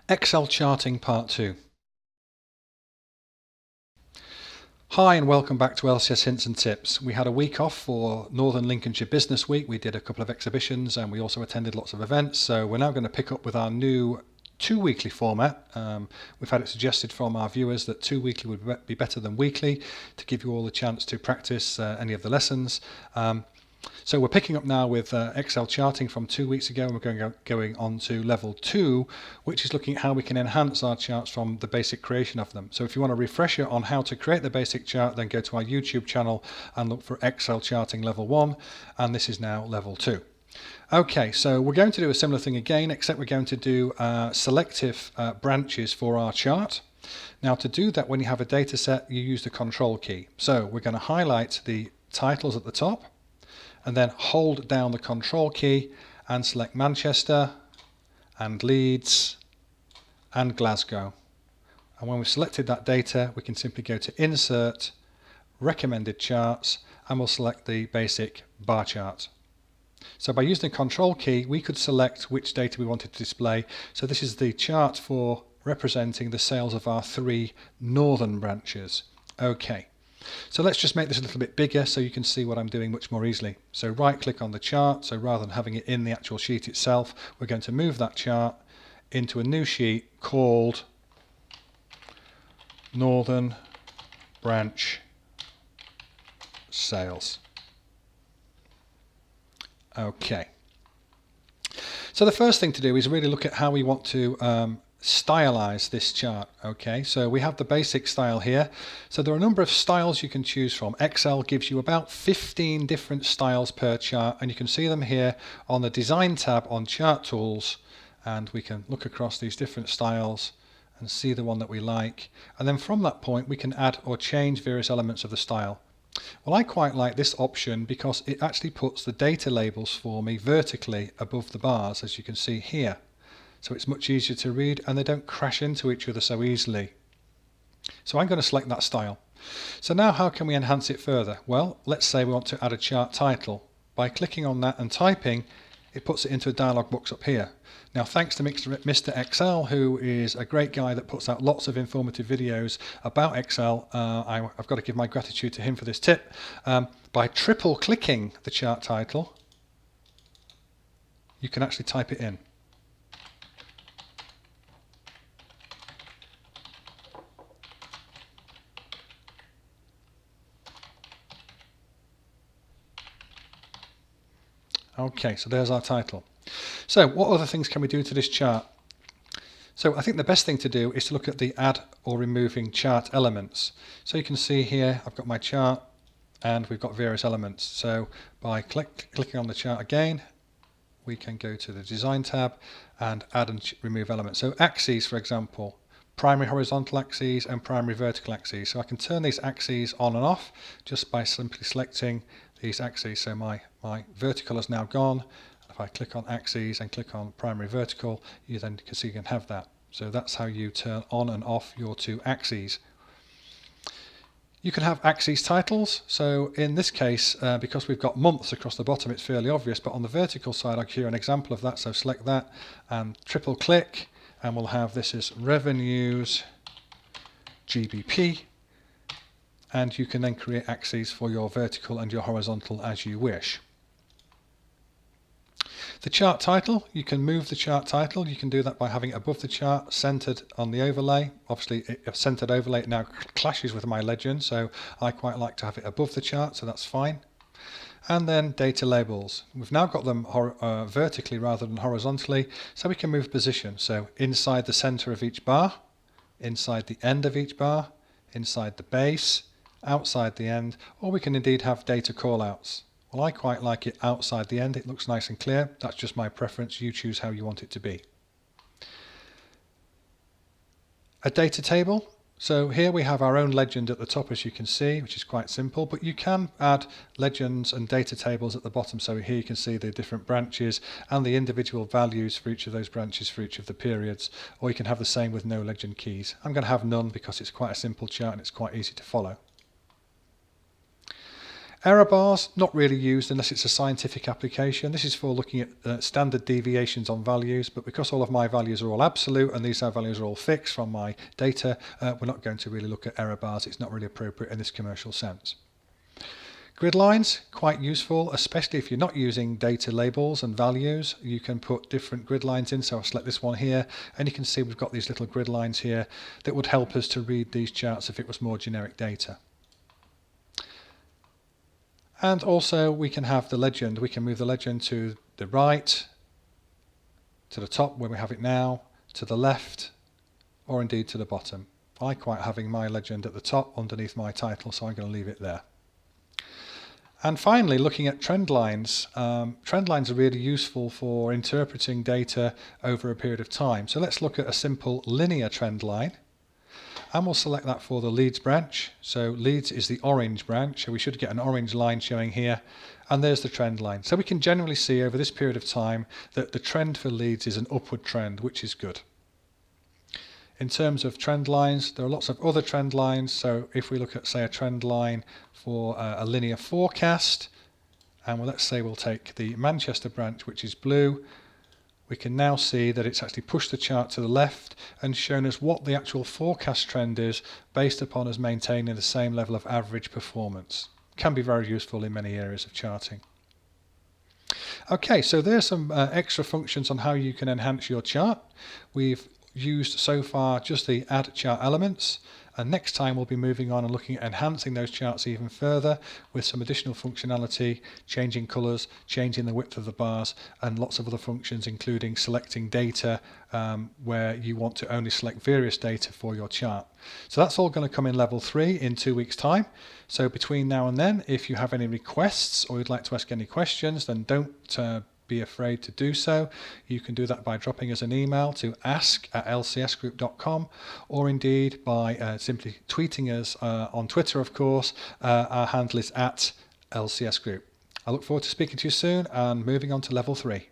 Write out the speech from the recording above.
Excel Charting Part 2. Hi and welcome back to LCS Hints and Tips. We had a week off for Northern Lincolnshire Business Week. We did a couple of exhibitions and we also attended lots of events. So we're now going to pick up with our new 2-weekly format. We've had it suggested from our viewers that 2-weekly would be better than weekly to give you all a chance to practice any of the lessons. So we're picking up now with Excel charting from 2 weeks ago, and we're going on to level 2, which is looking at how we can enhance our charts from the basic creation of them. So if you want a refresher on how to create the basic chart, then go to our YouTube channel and look for Excel charting level 1, and this is now level 2. Okay, so we're going to do a similar thing again, except we're going to do selective branches for our chart. Now to do that, when you have a data set, you use the control key. So we're going to highlight the titles at the top, and then hold down the control key and select Manchester and Leeds and Glasgow. And when we've selected that data, we can simply go to Insert, Recommended Charts, and we'll select the basic bar chart. So by using the control key, we could select which data we wanted to display. So this is the chart for representing the sales of our 3 northern branches. Okay. So let's just make this a little bit bigger so you can see what I'm doing much more easily. So right click on the chart, so rather than having it in the actual sheet itself, we're going to move that chart into a new sheet called Northern Branch Sales. Okay. So the first thing to do is really look at how we want to stylize this chart. Okay, so we have the basic style here. So there are a number of styles you can choose from. Excel gives you about 15 different styles per chart, and you can see them here on the Design tab on Chart Tools, and we can look across these different styles and see the one that we like, and then from that point we can add or change various elements of the style. Well, I quite like this option because it actually puts the data labels for me vertically above the bars, as you can see here. So it's much easier to read and they don't crash into each other so easily. So I'm going to select that style. So now how can we enhance it further? Well, let's say we want to add a chart title. By clicking on that and typing, it puts it into a dialog box up here. Now thanks to Mr. Excel, who is a great guy that puts out lots of informative videos about Excel, I've got to give my gratitude to him for this tip. By triple clicking the chart title, you can actually type it in. Okay, so there's our title. So what other things can we do to this chart? So I think the best thing to do is to look at the add or removing chart elements. So you can see here I've got my chart and we've got various elements. So by clicking on the chart again, we can go to the Design tab and add and remove elements. So axes, for example, primary horizontal axes and primary vertical axes. So I can turn these axes on and off just by simply selecting these axes. So my vertical is now gone. If I click on axes and click on primary vertical, you then can see you can have that. So that's how you turn on and off your 2 axes. You can have axes titles. So in this case, because we've got months across the bottom, it's fairly obvious, but on the vertical side I'll give you an example of that. So select that and triple click, and we'll have this as revenues GBP. And you can then create axes for your vertical and your horizontal as you wish. The chart title, you can move the chart title. You can do that by having it above the chart, centered on the overlay. Obviously, a centered overlay it now clashes with my legend, so I quite like to have it above the chart, so that's fine. And then data labels. We've now got them vertically rather than horizontally, so we can move position. So inside the center of each bar, inside the end of each bar, inside the base, outside the end, or we can indeed have data callouts. Well, I quite like it outside the end. It looks nice and clear. That's just my preference. You choose how you want it to be. A data table. So here we have our own legend at the top, as you can see, which is quite simple, but you can add legends and data tables at the bottom. So here you can see the different branches and the individual values for each of those branches for each of the periods, or you can have the same with no legend keys. I'm going to have none because it's quite a simple chart and it's quite easy to follow. Error bars, not really used unless it's a scientific application. This is for looking at standard deviations on values, but because all of my values are all absolute and these values are all fixed from my data, we're not going to really look at error bars. It's not really appropriate in this commercial sense. Grid lines, quite useful, especially if you're not using data labels and values. You can put different grid lines in, so I'll select this one here, and you can see we've got these little grid lines here that would help us to read these charts if it was more generic data. And also we can have the legend. We can move the legend to the right, to the top where we have it now, to the left, or indeed to the bottom. I quite having my legend at the top underneath my title, so I'm going to leave it there. And finally, looking at trend lines. Trend lines are really useful for interpreting data over a period of time. So let's look at a simple linear trend line. And we'll select that for the leads branch. So leads is the orange branch, so we should get an orange line showing here. And there's the trend line. So we can generally see over this period of time that the trend for leads is an upward trend, which is good. In terms of trend lines, there are lots of other trend lines. So if we look at, say, a trend line for a linear forecast, and let's say we'll take the Manchester branch, which is blue, we can now see that it's actually pushed the chart to the left and shown us what the actual forecast trend is based upon us maintaining the same level of average performance. Can be very useful in many areas of charting. Okay, so there's some extra functions on how you can enhance your chart. We've used so far just the add chart elements, and next time we'll be moving on and looking at enhancing those charts even further with some additional functionality, changing colours, changing the width of the bars, and lots of other functions including selecting data where you want to only select various data for your chart. So that's all going to come in level 3 in 2 weeks time. So between now and then, if you have any requests or you'd like to ask any questions, then don't be afraid to do so. You can do that by dropping us an email to ask@lcsgroup.com, or indeed by simply tweeting us on Twitter, of course. Our handle is @LCSgroup. I look forward to speaking to you soon and moving on to level 3.